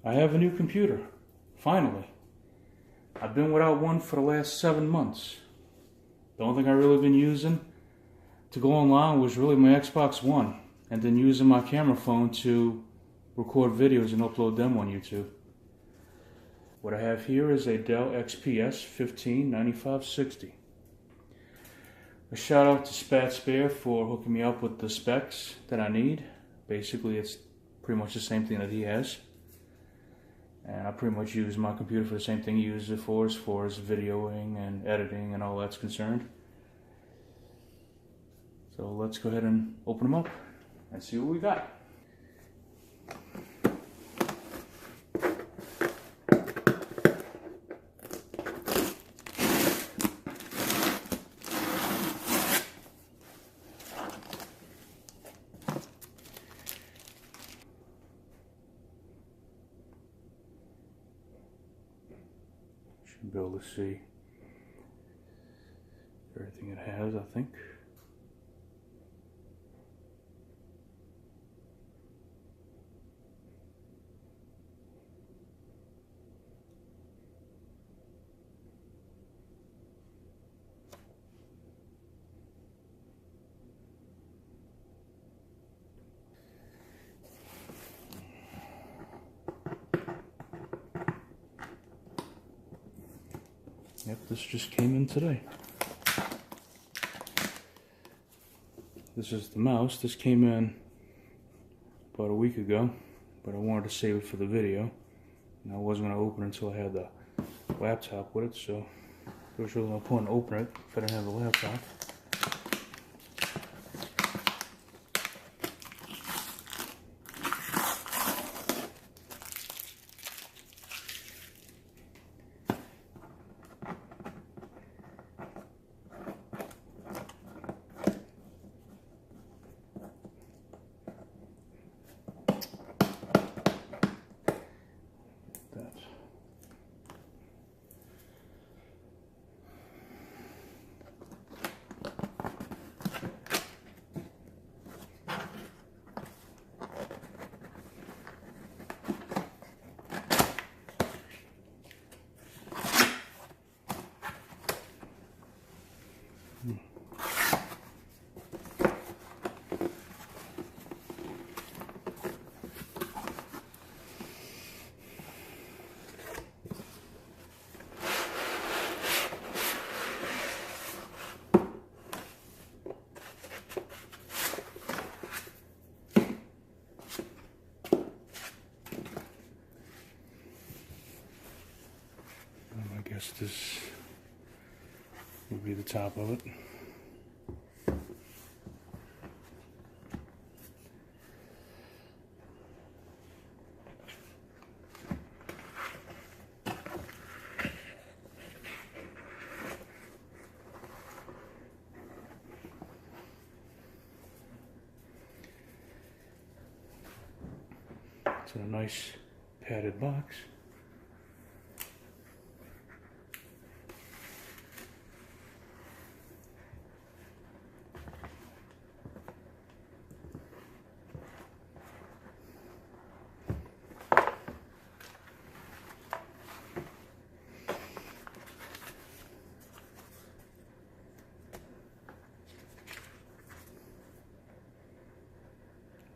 I have a new computer. Finally. I've been without one for the last 7 months. The only thing I really been using to go online was really my Xbox One, and then using my camera phone to record videos and upload them on YouTube. What I have here is a Dell XPS 159560. A shout out to Spat Spare for hooking me up with the specs that I need. Basically, it's pretty much the same thing that he has. And I pretty much use my computer for the same thing he uses it for, as far as videoing and editing and all that's concerned. So let's go ahead and open them up and see what we got. Should be able to see everything it has, I think. Yep, this just came in today. This is the mouse. This came in about a week ago, but I wanted to save it for the video. And I wasn't going to open it until I had the laptop with it, so there was really no point in opening it if I didn't have the laptop. I guess this would be the top of it. It's in a nice padded box.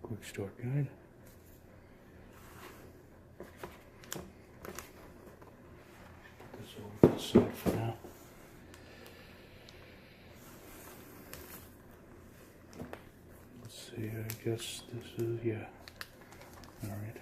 Quick start guide. Put this over to the side for now. Let's see, I guess this is, yeah. Alright.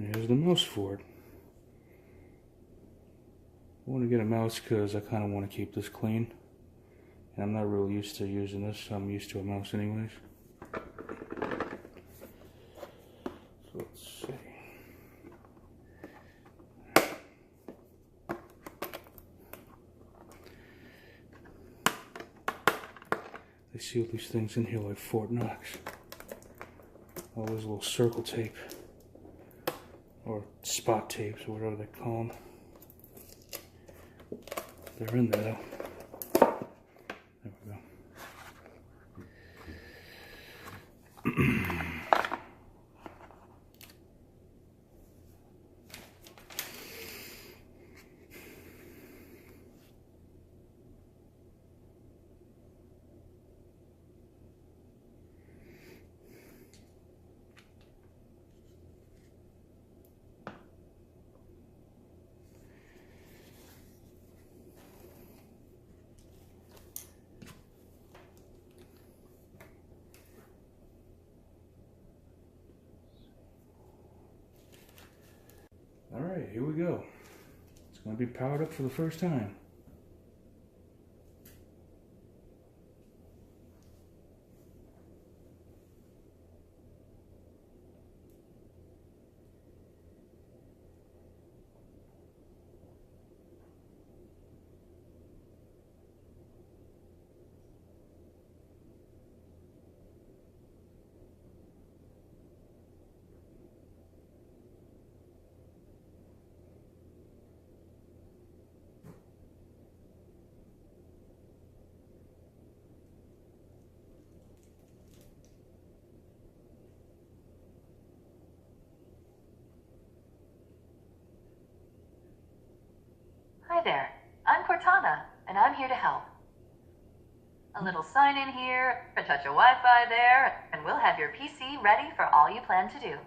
And here's the mouse for it. I want to get a mouse because I kind of want to keep this clean. And I'm not really used to using this, so I'm used to a mouse anyways. So let's see. They seal these things in here like Fort Knox. All those little circle tape. Or spot tapes, or whatever they call them. They're in there though. There we go. Alright, here we go. It's going to be powered up for the first time. Hi there, I'm Cortana, and I'm here to help. A little sign in here, a touch of Wi-Fi there, and we'll have your PC ready for all you plan to do.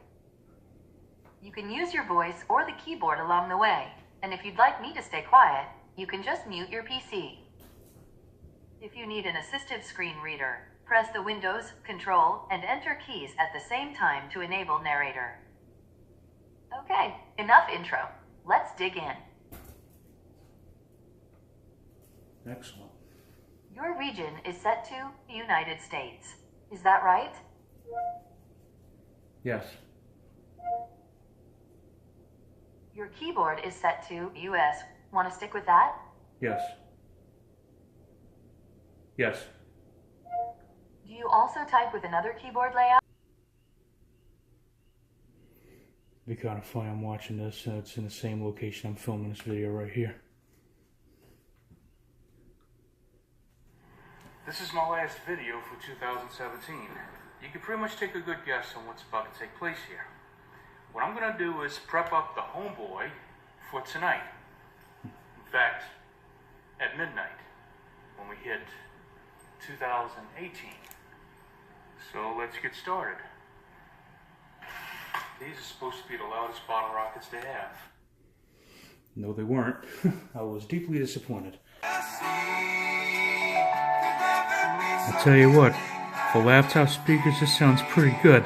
You can use your voice or the keyboard along the way, and if you'd like me to stay quiet, you can just mute your PC. If you need an assistive screen reader, press the Windows, Control, and Enter keys at the same time to enable narrator. Okay, enough intro. Let's dig in. Excellent. Your region is set to United States. Is that right? Yes. Your keyboard is set to US. Want to stick with that? Yes. Yes. Do you also type with another keyboard layout? It'd be kind of funny, I'm watching this and it's in the same location I'm filming this video right here. This is my last video for 2017. You can pretty much take a good guess on what's about to take place here. What I'm going to do is prep up the homeboy for tonight. In fact, at midnight, when we hit 2018. So let's get started. These are supposed to be the loudest bottle rockets they have. No, they weren't. I was deeply disappointed. I'll tell you what, for laptop speakers, this sounds pretty good.